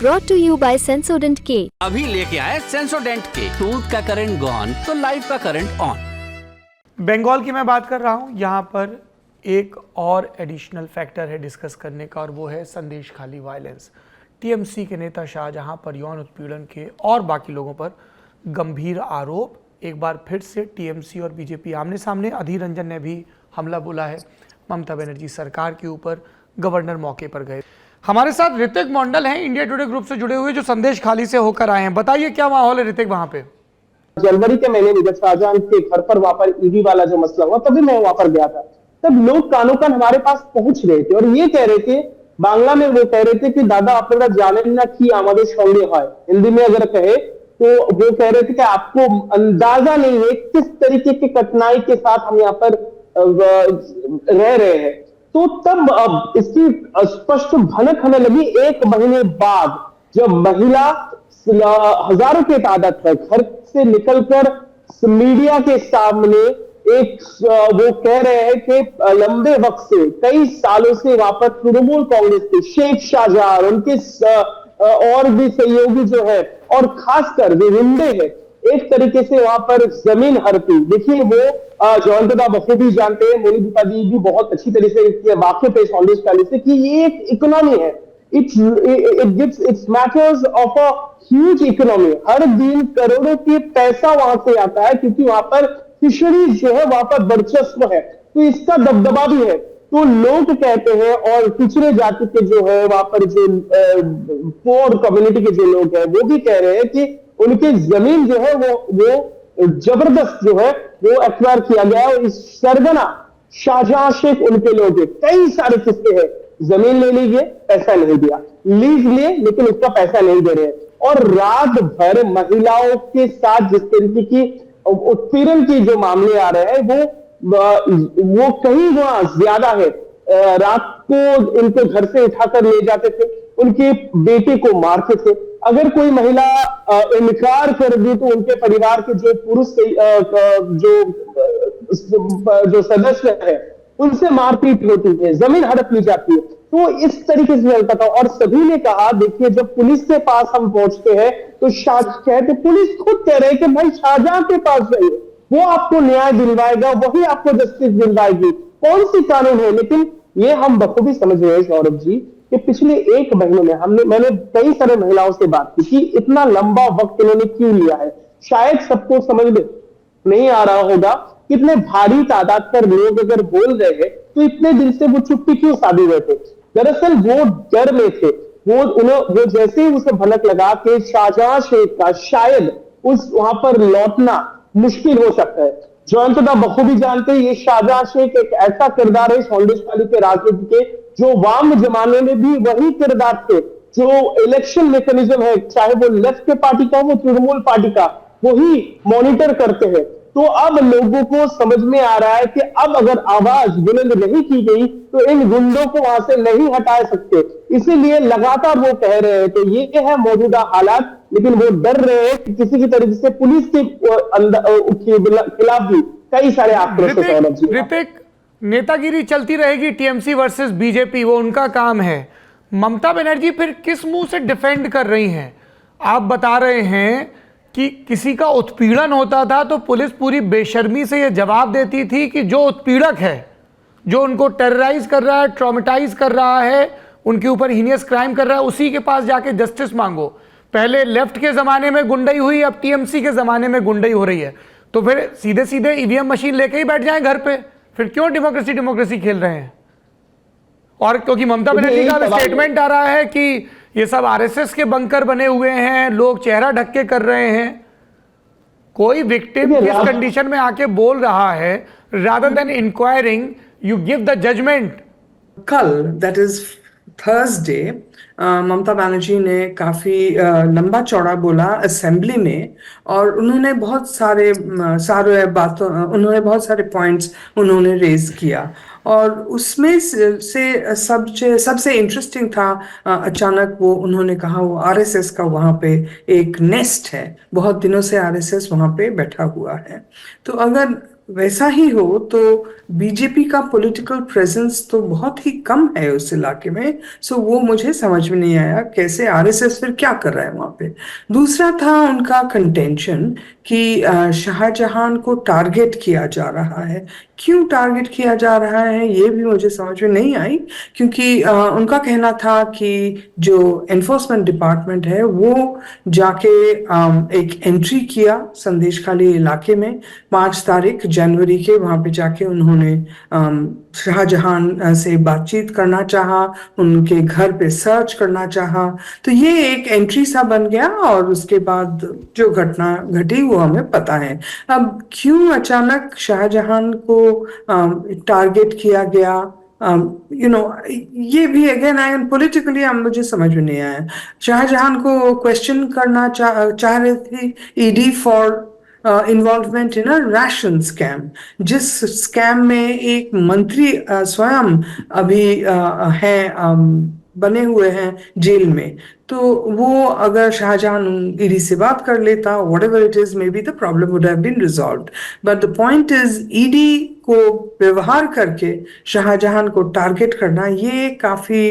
brought to you by Sensodyne K। अभी लेके आए सेंसोडेंट के, टूथ का करंट गॉन तो लाइफ का करंट ऑन। बंगाल की मैं बात कर रहा हूँ। यहाँ पर एक और एडिशनल फैक्टर है डिस्कस करने का, और वो है संदेश खाली वायलेंस। टीएमसी के नेता शाहजहां पर यौन उत्पीड़न के और बाकी लोगों पर गंभीर आरोप। एक बार फिर से टीएमसी और बीजेपी आमने सामने। अधीर रंजन ने भी हमला बोला है ममता बनर्जी सरकार के ऊपर। गवर्नर मौके पर गए। हमारे साथ ऋतिक मंडल हैं, इंडिया टुडे ग्रुप से जुड़े हुए, जो संदेश खाली से होकर आए हैं। बताइए क्या माहौल है ऋतिक वहां पे? जनवरी के महीने में जब शाहजहां के घर पर वहां पर ईडी वाला जो मसला हुआ, तभी मैं वहां पर गया था। तब लोग कानों कान हमारे पास पहुंच रहे थे और ये कह रहे थे, बांग्ला में वो कह रहे थे कि दादा आपने जाने ना कि हमारे संगे है। हिंदी में अगर कहे तो वो कह रहे थे कि आपको अंदाजा नहीं है किस तरीके की कठिनाई के साथ हम यहाँ पर रह रहे हैं। तो तब इसकी स्पष्ट भनक हमें लगी एक महीने बाद, जब महिला हजारों की तादाद में घर से निकलकर मीडिया के सामने एक वो कह रहे हैं कि लंबे वक्त से, कई सालों से वहां पर तृणमूल कांग्रेस के शेख शाहजहां उनके और भी सहयोगी जो है, और खासकर जो हिंदे हैं, एक तरीके से वहां पर जमीन हड़पी। देखिए वो जयंतदा बखूबी जानते हैं, मोनी दीपा जी भी बहुत अच्छी तरह से वाकिफ है संदेश खाली से, कि ये एक इकोनॉमी है। It's matters of a huge economy. हर दिन करोड़ों के पैसा वहां से आता है, क्योंकि वहां पर फिशरीज जो है वहां पर वर्चस्व है, तो इसका दबदबा भी है। तो लोग कहते हैं, और पिछड़े जाति के जो है वहां पर जो पोर कम्युनिटी के जो लोग हैं, वो भी कह रहे हैं कि उनकी जमीन जो है वो जबरदस्त जो है वो एक्वायर किया गया है। और इस सरगना शाहजहां शेख उनके लोग हैं। कई सारे किस्से हैं, जमीन ले लीजिए पैसा नहीं दिया, लीज लिए लेकिन उसका पैसा नहीं दे रहे, और रात भर महिलाओं के साथ जिस तरीके की उत्पीड़न की जो मामले आ रहे हैं वो कहीं गुना ज्यादा है। रात को इनको घर से उठाकर ले जाते थे, उनके बेटे को मारते थे। अगर कोई महिला इनकार कर दी तो उनके परिवार के जो पुरुष जो सदस्य है उनसे मारपीट होती है, जमीन हड़प ली जाती है। तो इस तरीके से चलता था। और सभी ने कहा, देखिए जब पुलिस के पास हम पहुंचते हैं तो कहते, पुलिस खुद कह रहे हैं कि भाई शाहजहां के पास जाइए, वो आपको न्याय दिलवाएगा, वही आपको जस्टिस दिलवाएगी। कौन सी कानून है? लेकिन ये हम बखूबी समझ रहे हैं सौरभ जी कि पिछले एक महीने में मैंने कई सारे महिलाओं से बात की कि इतना लंबा वक्त इन्होंने क्यों लिया है। शायद सबको समझ में नहीं आ रहा होगा कितने भारी तादाद पर लोग अगर बोल रहे हैं तो इतने दिन से वो चुप्पी क्यों साधे हुए थे। दरअसल वो डर में थे। वो जैसे ही उसे भनक लगा कि शाहजहां शेख का शायद उस वहां पर लौटना मुश्किल हो सकता है। जयंतदा बखूबी जानते हैं, ये शाहजहां शेख एक ऐसा किरदार है संदेश खाली के राजनीति के, जो वाम जमाने में भी वही किरदार थे। जो इलेक्शन मैकेनिज्म है, चाहे वो लेफ्ट के पार्टी का हो, तृणमूल पार्टी का, वही मॉनिटर करते हैं। तो अब लोगों को समझ में आ रहा है कि अब अगर आवाज बुलंद नहीं की गई तो इन गुंडों को वहां से नहीं हटा सकते। इसीलिए लगातार वो कह रहे हैं कि ये है मौजूदा हालात, लेकिन वो डर रहे हैं कि किसी की तरीके से पुलिस के खिलाफ भी कई सारे आक्रोश हैं। ऋतिक, नेतागिरी चलती रहेगी टीएमसी वर्सेस बीजेपी, वो उनका काम है। ममता बनर्जी फिर किस मुंह से डिफेंड कर रही हैं? आप बता रहे हैं कि किसी का उत्पीड़न होता था तो पुलिस पूरी बेशर्मी से यह जवाब देती थी कि जो उत्पीड़क है, जो उनको टेरराइज कर रहा है, ट्रॉमेटाइज कर रहा है, उनके ऊपर हीनियस क्राइम कर रहा है, उसी के पास जाके जस्टिस मांगो। पहले लेफ्ट के जमाने में गुंडई हुई, अब टीएमसी के जमाने में गुंडई हो रही है। तो फिर सीधे सीधे ईवीएम मशीन लेके ही बैठ जाएं घर पे, फिर क्यों डेमोक्रेसी खेल रहे हैं? और क्योंकि ममता बनर्जी का स्टेटमेंट आ रहा है कि ये सब आरएसएस के बंकर बने हुए हैं, लोग चेहरा ढक के कर रहे हैं। कोई विक्टिम किस कंडीशन में आके बोल रहा है, rather than inquiring you give the judgement. कल, that is Thursday, Mamata Banerjee ने काफी लंबा चौड़ा बोला असेंबली में, और उन्होंने बहुत सारे पॉइंट्स उन्होंने रेज किया। और उसमें से सबसे इंटरेस्टिंग था, अचानक वो उन्होंने कहा वो आरएसएस का वहाँ पे एक नेस्ट है, बहुत दिनों से आरएसएस वहाँ पे बैठा हुआ है। तो अगर वैसा ही हो तो बीजेपी का पॉलिटिकल प्रेजेंस तो बहुत ही कम है उस इलाके में। सो वो मुझे समझ में नहीं आया कैसे आरएसएस फिर क्या कर रहा है वहां पे। दूसरा था उनका कंटेंशन कि शाहजहां को टारगेट किया जा रहा है। क्यों टारगेट किया जा रहा है ये भी मुझे समझ में नहीं आई, क्योंकि उनका कहना था कि जो एनफोर्समेंट डिपार्टमेंट है वो जाके एक एंट्री किया संदेश खाली इलाके में 5 तारीख जनवरी के। वहां पे जाके उन्होंने शाहजहां से बातचीत करना चाहा, उनके घर पे सर्च करना चाहा। तो ये एक एंट्री सा बन गया और उसके बाद जो घटना घटी वो हमें पता है। अब क्यों अचानक शाहजहां को टारगेट किया गया, ये भी अगेन आई पॉलिटिकली मुझे समझ में नहीं आया। शाहजहां को क्वेश्चन करना चाह रहे थे ED for involvement in a ration scam, जिस स्कैम में एक मंत्री स्वयं अभी बने हुए हैं जेल में। तो वो अगर शाहजहां ईडी से बात कर लेता, whatever it is, maybe the problem would have been resolved. But the point is ED को व्यवहार करके शाहजहां को टारगेट करना, ये काफी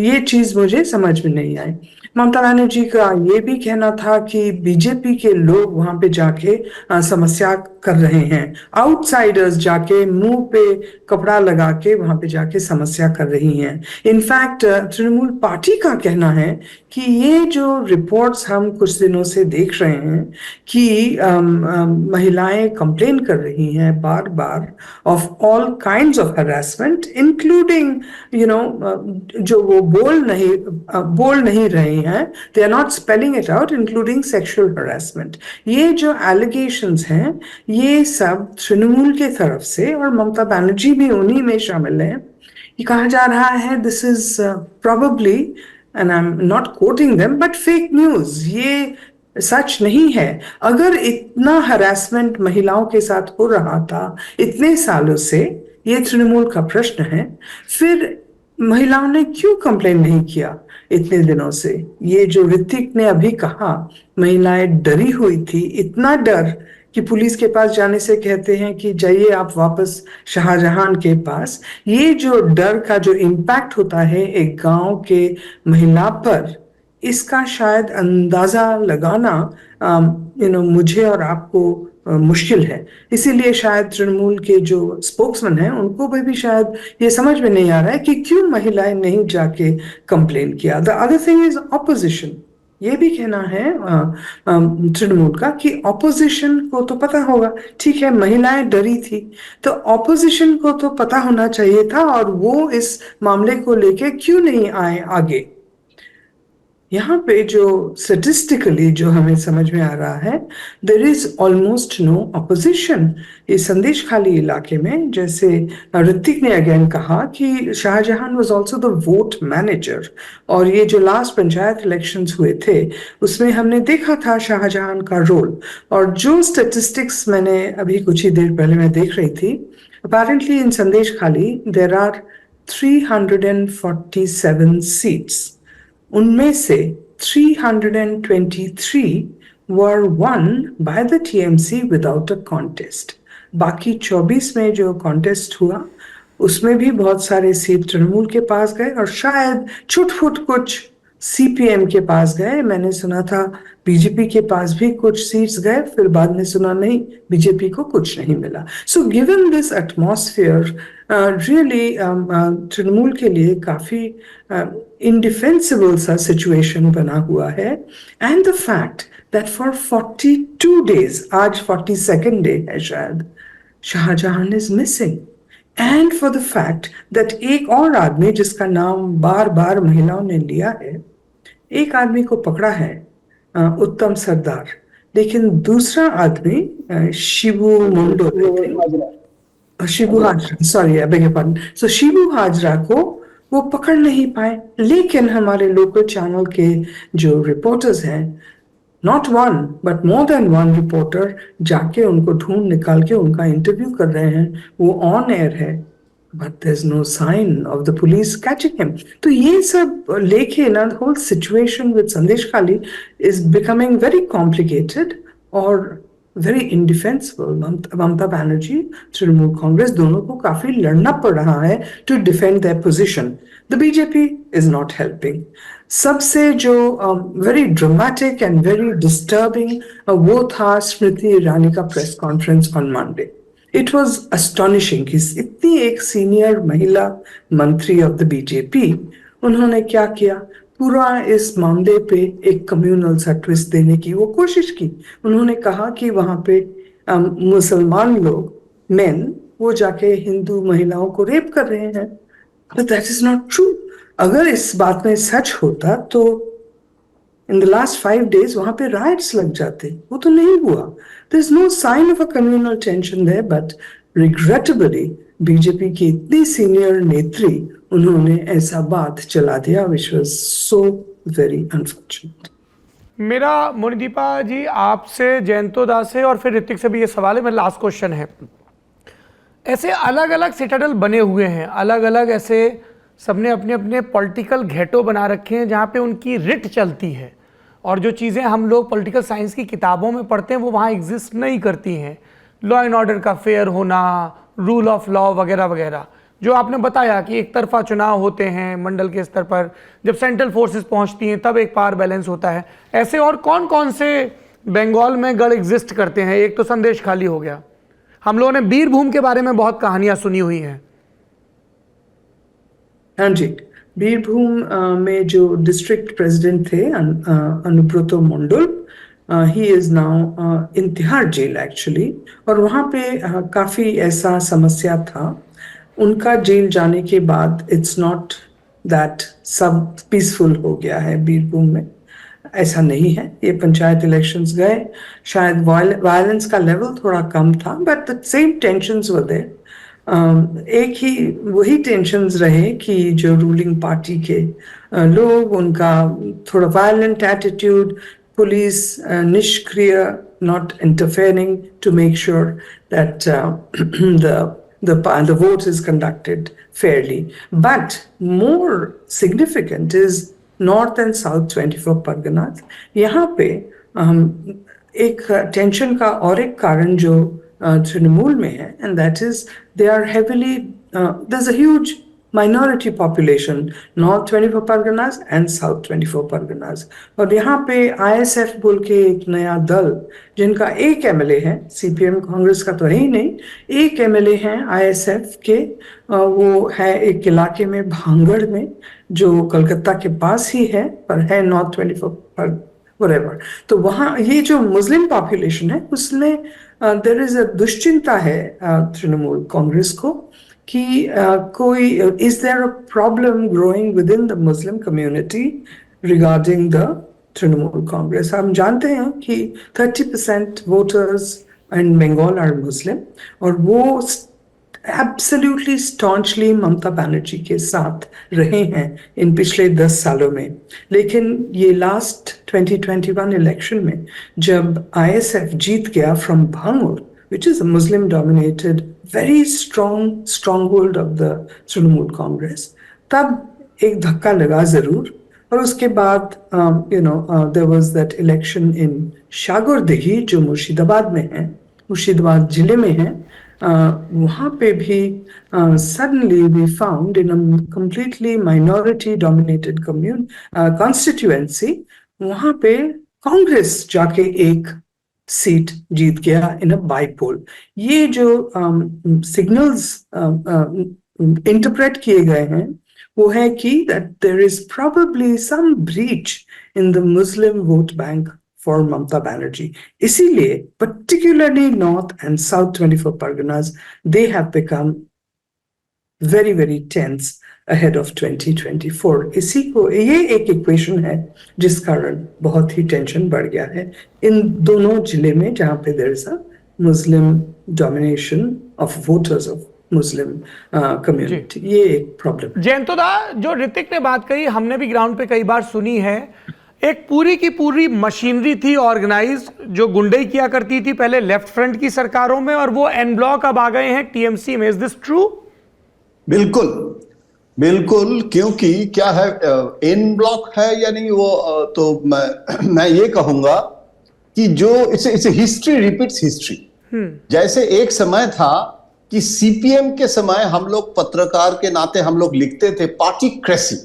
ये चीज मुझे समझ में नहीं आई। ममता बनर्जी का ये भी कहना था कि बीजेपी के लोग वहां पे जाके समस्या कर रहे हैं, आउटसाइडर्स जाके मुंह पे कपड़ा लगा के वहां पे जाके समस्या कर रही हैं। इनफैक्ट तृणमूल पार्टी का कहना है कि ये जो रिपोर्ट्स हम कुछ दिनों से देख रहे हैं कि महिलाएं कंप्लेन कर रही हैं बार बार of all kinds of harassment, including जो वो बोल नहीं रहे हैं, they are not spelling it out, including sexual harassment. ये जो एलिगेशंस हैं ये सब तृणमूल के तरफ से, और ममता बनर्जी भी उन्हीं में शामिल है। ये कहा जा रहा है this is probably, and I am not coating them, but fake news, ये सच नहीं है। अगर इतना हरासमेंट महिलाओं के साथ हो रहा था इतने सालों से, ये तृणमूल का प्रश्न है, फिर महिलाओं ने क्यों कंप्लेन नहीं किया इतने दिनों से? ये जो ऋतिक ने अभी कहा महिलाएं डरी हुई थी, इतना डर कि पुलिस के पास जाने से कहते हैं कि जाइए आप वापस शाहजहां के पास। ये जो डर का जो इम्पैक्ट होता है एक गांव के महिला पर, इसका शायद अंदाजा लगाना मुझे और आपको मुश्किल है। इसीलिए शायद तृणमूल के जो स्पोक्समैन हैं उनको भी शायद ये समझ में नहीं आ रहा है कि क्यों महिलाएं नहीं जाके कंप्लेन किया। The other thing is opposition. ये भी कहना है तृणमूल का कि ऑपोजिशन को तो पता होगा, ठीक है महिलाएं डरी थी तो ऑपोजिशन को तो पता होना चाहिए था, और वो इस मामले को लेके क्यों नहीं आए आगे। यहाँ पे जो स्टेटिस्टिकली जो हमें समझ में आ रहा है, there is almost no opposition इस संदेश खाली इलाके में। जैसे ऋतिक ने अगेन कहा कि Shahjahan was also the vote manager, और ये जो लास्ट पंचायत इलेक्शंस हुए थे उसमें हमने देखा था शाहजहां का रोल। और जो स्टेटिस्टिक्स मैंने अभी कुछ ही देर पहले मैं देख रही थी, अपेरेंटली इन संदेश खाली देयर आर 347 सीट्स, उनमें से 323 were won by the TMC without a contest। बाकी 24 में जो कॉन्टेस्ट हुआ उसमें भी बहुत सारे सीट तृणमूल के पास गए, और शायद छुट-फुट कुछ सीपीएम के पास गए। मैंने सुना था बीजेपी के पास भी कुछ सीट्स गए, फिर बाद में सुना नहीं बीजेपी को कुछ नहीं मिला। So given this atmosphere really Trinamool के लिए काफी indefensible सा सिचुएशन बना हुआ है। And the fact that for 42 days, आज 42nd डे है शायद, Shahjahan is missing. And for the fact that एक और आदमी जिसका नाम बार बार महिलाओं ने लिया है, एक आदमी को पकड़ा है उत्तम सरदार, लेकिन दूसरा आदमी Shibu Mundo, Shibu Hazra, sorry I beg your pardon, so Shibu Hazra को वो पकड़ नहीं पाए। लेकिन हमारे लोकल चैनल के जो रिपोर्टर्स हैं, not one but more than one reporter जाके उनको ढूंढ निकाल के उनका इंटरव्यू कर रहे हैं, वो ऑन एयर है, but there is no sign of the police catching him. तो ये सब लेके ना the whole situation with Sandeshkhali is becoming very complicated, और वेरी इंडिफेंसिबल। ममता बनर्जी, तृणमूल कांग्रेस दोनों को काफी लड़ना पड़ रहा है to defend their position. The BJP is not helping. सबसे जो very dramatic and very disturbing वो था स्मृति ईरानी का press conference on Monday. It was astonishing कि इतनी एक सीनियर महिला मंत्री ऑफ द बीजेपी, उन्होंने क्या किया, पूरा इस मामले पे एक कम्युनल सा ट्विस्ट देने की वो कोशिश की। उन्होंने कहा कि वहां पे मुसलमान लोग मेन वो जाके हिंदू महिलाओं को रेप कर रहे हैं, but that is not true. अगर इस बात में सच होता तो इन द लास्ट 5 days वहां पे राइट्स लग जाते, वो तो नहीं हुआ। There is no sign of a communal tension there, but regrettably BJP की इतनी सीनियर नेत्री उन्होंने ऐसा बात चला दिया, which was so very unfortunate. मेरा मोनिदीपा जी आपसे, जयंतो दास से और फिर ऋतिक से भी ये सवाल है, मेरा लास्ट क्वेश्चन है। ऐसे अलग अलग सिटाडल बने हुए हैं, अलग अलग ऐसे सबने अपने अपने पॉलिटिकल घेटो बना रखे हैं जहाँ पे उनकी रिट चलती है, और जो चीज़ें हम लोग पॉलिटिकल साइंस की किताबों में पढ़ते हैं वो वहाँ एग्जिस्ट नहीं करती हैं। लॉ एंड ऑर्डर का फेयर होना, रूल ऑफ लॉ वगैरह वगैरह, जो आपने बताया कि एक तरफा चुनाव होते हैं मंडल के स्तर पर, जब सेंट्रल फोर्सेस पहुंचती हैं तब एक पावर बैलेंस होता है। ऐसे और कौन कौन से बंगाल में गढ़ एग्जिस्ट करते हैं? एक तो संदेश खाली हो गया, हम लोगों ने बीरभूम के बारे में बहुत कहानियां सुनी हुई हैं। हाँ जी, बीरभूम में जो डिस्ट्रिक्ट प्रेसिडेंट थे Anubrata Mondal, he is now in Tihar jail actually, और वहाँ पे काफ़ी ऐसा समस्या था। उनका जेल जाने के बाद इट्स नॉट दैट सब पीसफुल हो गया है बीरभूम में, ऐसा नहीं है। ये पंचायत इलेक्शंस गए, शायद वायलेंस का लेवल थोड़ा कम था, but the same tensions were there. एक ही वही टेंशंस रहे कि जो रूलिंग पार्टी के लोग, उनका थोड़ा वायलेंट एटीट्यूड, पुलिस निष्क्रिय, not interfering to make sure that the vote is conducted fairly. But more significant is North and South 24 Parganas. यहाँ पे एक टेंशन का और एक कारण जो तृणमूल में है, and that is they are heavily there's a huge minority population, North 24 Parganas and South 24 Parganas. और यहाँ पे ISF बोल के एक नया दल, जिनका एक MLA है, CPM कांग्रेस का तो है ही नहीं, एक MLA हैं ISF के, वो है एक इलाके में भांगड़ में, जो कलकत्ता के पास ही है, पर है North 24 whatever। तो वहाँ ये जो मुस्लिम पॉपुलेशन है उसमें देयर इज अ दुश्चिंता है तृणमूल कांग्रेस को कि कोई is there a problem growing within the Muslim community regarding the Trinamool Congress. हम जानते हैं कि 30% voters in Bengal are Muslim, और वो एब्सोल्युटली स्टॉन्चली ममता बनर्जी के साथ रहे हैं इन पिछले 10 सालों में। लेकिन ये लास्ट 2021 इलेक्शन में जब ISF जीत गया from Bhangar, which is a Muslim dominated very stronghold of the Trinamool Congress, तब एक धक्का लगा जरूर। और उसके बाद there was that election in शागुरदेही जो मुर्शिदाबाद में है, मुर्शिदाबाद जिले में है, वहाँ पे भी suddenly we found in a completely minority dominated constituency, वहाँ पे कांग्रेस जाके एक सीट जीत गया इन अ बाईपोल। ये जो सिग्नल्स इंटरप्रेट किए गए हैं वो है कि that there is probably some breach in the Muslim vote bank for Mamata Banerjee. इसीलिए particularly north and south 24 Parganas they have become very very tense ahead of 2024। इसी को ये एक इक्वेशन है जिस कारण बहुत ही टेंशन बढ़ गया है इन दोनों जिले में जहां पे there is a Muslim domination of voters of Muslim community. ये एक प्रॉब्लम। जयंतोदा, जो ऋतिक ने बात कही हमने भी ग्राउंड पे कई बार सुनी है, एक पूरी की पूरी मशीनरी थी ऑर्गेनाइज जो गुंडई किया करती थी पहले लेफ्ट फ्रंट की सरकारों में, और वो एन ब्लॉक अब आ गए हैं टीएमसी में। Is this true? बिल्कुल बिल्कुल, क्योंकि क्या है, इन ब्लॉक है या नहीं वो तो मैं ये कहूंगा कि जो इट्स हिस्ट्री रिपीट्स हिस्ट्री। जैसे एक समय था कि सीपीएम के समय हम लोग पत्रकार के नाते हम लोग लिखते थे पार्टीक्रेसी,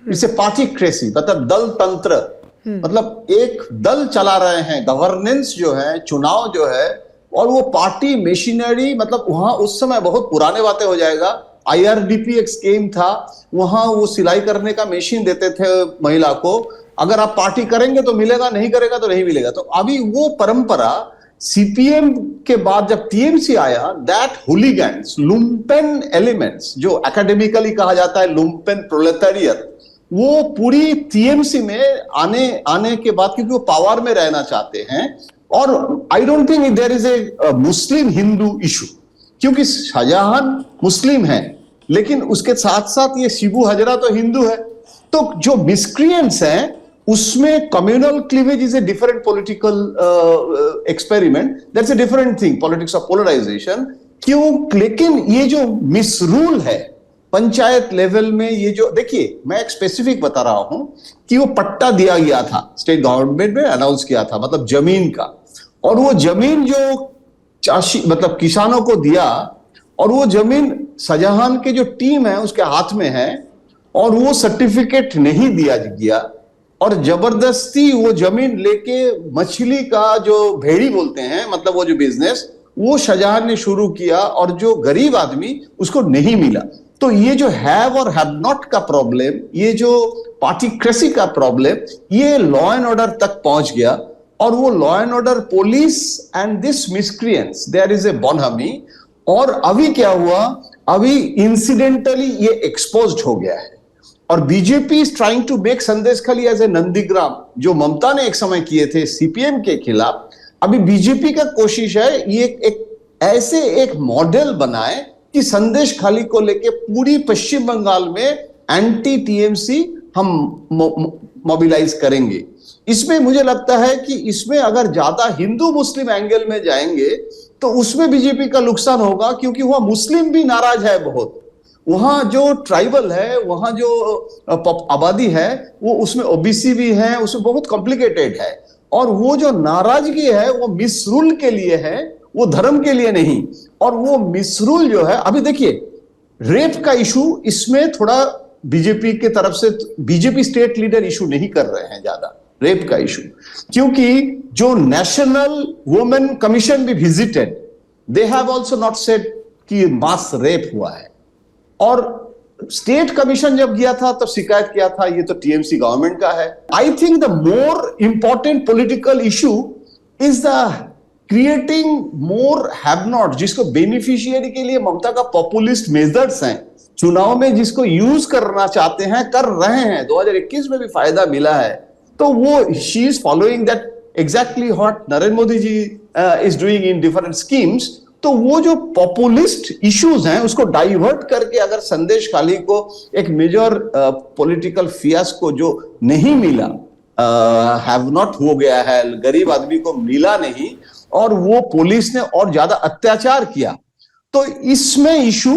इसे पार्टीक्रेसी मतलब दल तंत्र, मतलब एक दल चला रहे हैं, गवर्नेंस जो है, चुनाव जो है, और वो पार्टी मशीनरी, मतलब वहां उस समय बहुत पुराने बातें हो जाएगा, आईआरडीपी एक स्कीम था, वहां वो सिलाई करने का मशीन देते थे महिला को, अगर आप पार्टी करेंगे तो मिलेगा, नहीं करेगा तो नहीं मिलेगा। तो अभी वो परंपरा सीपीएम के बाद जब टीएमसी आया, दैट हुलिगन्स, लुम्पेन एलिमेंट्स, जो एकेडमिकली कहा जाता है लुम्पेन प्रोलेटारियत, वो पूरी टीएमसी में आने के बाद, क्योंकि वो पावर में रहना चाहते हैं, और I don't think there is a Muslim Hindu issue, क्योंकि शाहजहां मुस्लिम है, लेकिन उसके साथ साथ ये शिबू हजरा तो हिंदू है। तो जो मिसक्रिएंट्स हैं उसमें communal cleavage is a different political experiment, that's a different thing, politics of polarisation. क्यों? लेकिन ये जो मिसरूल है पंचायत लेवल में, ये जो देखिए, मैं एक स्पेसिफिक बता रहा हूं कि वो पट्टा दिया गया था, स्टेट गवर्नमेंट ने अनाउंस किया था, मतलब जमीन का, और वो जमीन जो चाशी मतलब किसानों को दिया, और वो जमीन शाहजहां के जो टीम है उसके हाथ में है, और वो सर्टिफिकेट नहीं दिया गया, और जबरदस्ती वो जमीन लेके मछली का जो भेड़ी बोलते हैं, मतलब वो जो बिजनेस, वो शाहजहां ने शुरू किया, और जो गरीब आदमी उसको नहीं मिला। तो ये जो हैव और हैव नॉट का प्रॉब्लम, ये जो पार्टीक्रेसी का प्रॉब्लम, ये लॉ एंड ऑर्डर तक पहुंच गया, और वो law and order, police and this miscreants, there is a bonhomie। और अभी क्या हुआ, अभी इंसिडेंटली ये एक्सपोज्ड हो गया है, और BJP is trying to make Sandeshkhali as a Nandigram, जो ममता ने एक समय किए थे सीपीएम के खिलाफ। अभी बीजेपी का कोशिश है ये ऐसे एक मॉडल बनाए कि संदेशखाली को लेके पूरी पश्चिम बंगाल में एंटी टीएमसी हम मोबिलाइज करेंगे। इसमें मुझे लगता है कि इसमें अगर ज्यादा हिंदू मुस्लिम एंगल में जाएंगे तो उसमें बीजेपी का नुकसान होगा, क्योंकि वह मुस्लिम भी नाराज है बहुत, वहां जो ट्राइबल है, वहां जो आबादी है, वो उसमें ओबीसी भी है, उसमें बहुत कॉम्प्लिकेटेड है, और वो जो नाराजगी है वो मिसरूल के लिए है, वो धर्म के लिए नहीं। और वो मिसरूल जो है, अभी देखिए रेप का इशू, इसमें थोड़ा बीजेपी के तरफ से, बीजेपी स्टेट लीडर इशू नहीं कर रहे हैं ज्यादा रेप का इशू, क्योंकि जो नेशनल वुमेन कमीशन भी visited, they have also not said कि मास रेप हुआ है। और स्टेट कमीशन जब गया था तब शिकायत किया था ये तो टीएमसी गवर्नमेंट का है। I think the more important political issue is the creating more have not, जिसको बेनिफिशियरी के लिए ममता का पॉपुलिस्ट मेजर्स हैं, चुनाव में जिसको यूज करना चाहते हैं, कर रहे हैं, 2021 में भी फायदा मिला है, तो वो she is following that exactly what Narendra Modi ji is doing in different schemes. तो वो जो पॉपुलिस्ट इश्यूज हैं उसको डाइवर्ट करके अगर संदेशखाली को एक मेजर पॉलिटिकल फियास्को जो नहीं मिला, हैव नॉट हो गया है, गरीब आदमी को मिला नहीं, और वो पुलिस ने और ज्यादा अत्याचार किया, तो इसमें इशू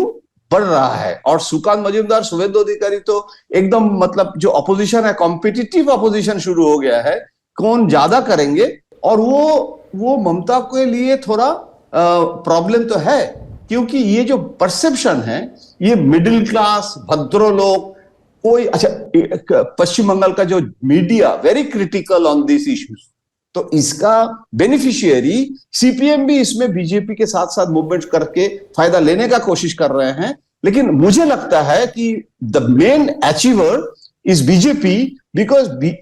बढ़ रहा है। और सुकांत मजूमदार, शुभेंदु अधिकारी तो एकदम, मतलब जो अपोजिशन है, कॉम्पिटिटिव अपोजिशन शुरू हो गया है, कौन ज्यादा करेंगे, और वो ममता के लिए थोड़ा प्रॉब्लम तो है, क्योंकि ये जो परसेप्शन है, ये मिडिल क्लास भद्रो लोग, कोई अच्छा, पश्चिम बंगाल का जो media very critical on this issues, तो इसका बेनिफिशियरी सीपीएम भी इसमें बीजेपी के साथ साथ मूवमेंट करके फायदा लेने का कोशिश कर रहे हैं। लेकिन मुझे लगता है कि the main achiever is BJP, because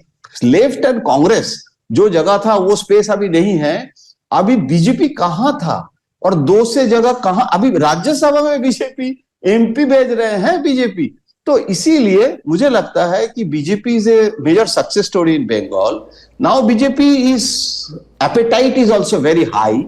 left and Congress जो जगह था वो स्पेस अभी नहीं है। अभी बीजेपी कहां था और दो से जगह कहां, अभी राज्यसभा में बीजेपी एमपी भेज रहे हैं बीजेपी। तो इसीलिए मुझे लगता है कि BJP is a major success story in Bengal. Now BJP is appetite is also very high.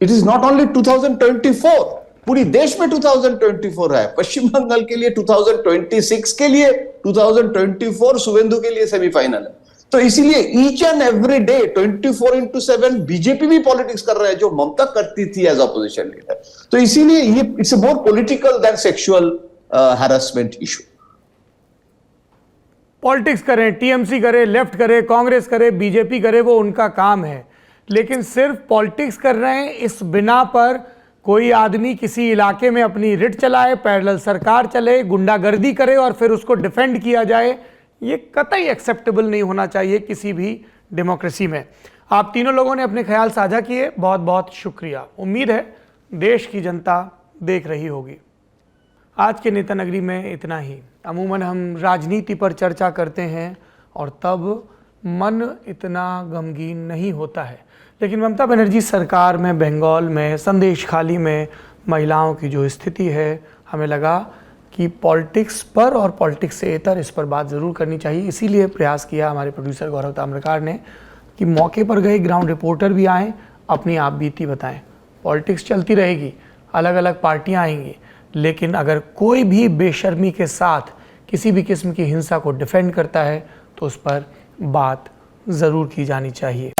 It is not only 2024, पूरी देश में 2024 है, पश्चिम बंगाल के लिए 2026 के लिए 2024 शुभेंदु के लिए सेमीफाइनल है। तो इसीलिए each and every day 24/7 BJP भी पॉलिटिक्स कर रहे हैं, जो ममता करती थी एज अपोजिशन लीडर। तो इसीलिए ये it's more political than sexual harassment issue. Politics करें, टीएमसी करे, लेफ्ट करे, कांग्रेस करे, बीजेपी करे, वो उनका काम है, लेकिन सिर्फ पॉलिटिक्स कर रहे हैं, इस बिना पर कोई आदमी किसी इलाके में अपनी रिट चलाए, पैरेलल सरकार चले, गुंडागर्दी करे और फिर उसको डिफेंड किया जाए, ये कतई एक्सेप्टेबल नहीं होना चाहिए किसी भी डेमोक्रेसी में। आप तीनों लोगों ने अपने ख्याल साझा किए, बहुत बहुत शुक्रिया। उम्मीद है देश की जनता देख रही होगी। आज के नेता नगरी में इतना ही। अमूमन हम राजनीति पर चर्चा करते हैं और तब मन इतना गमगीन नहीं होता है, लेकिन ममता बनर्जी सरकार में, बंगाल में, संदेश खाली में महिलाओं की जो स्थिति है, हमें लगा कि पॉलिटिक्स पर और पॉलिटिक्स से इतर इस पर बात ज़रूर करनी चाहिए। इसीलिए प्रयास किया हमारे प्रोड्यूसर गौरव ताम्रकार ने कि मौके पर गए ग्राउंड रिपोर्टर भी आएँ, अपनी आप बीती बताएं। पॉलिटिक्स चलती रहेगी, अलग अलग पार्टियां आएंगी, लेकिन अगर कोई भी बेशर्मी के साथ किसी भी किस्म की हिंसा को डिफेंड करता है तो उस पर बात ज़रूर की जानी चाहिए।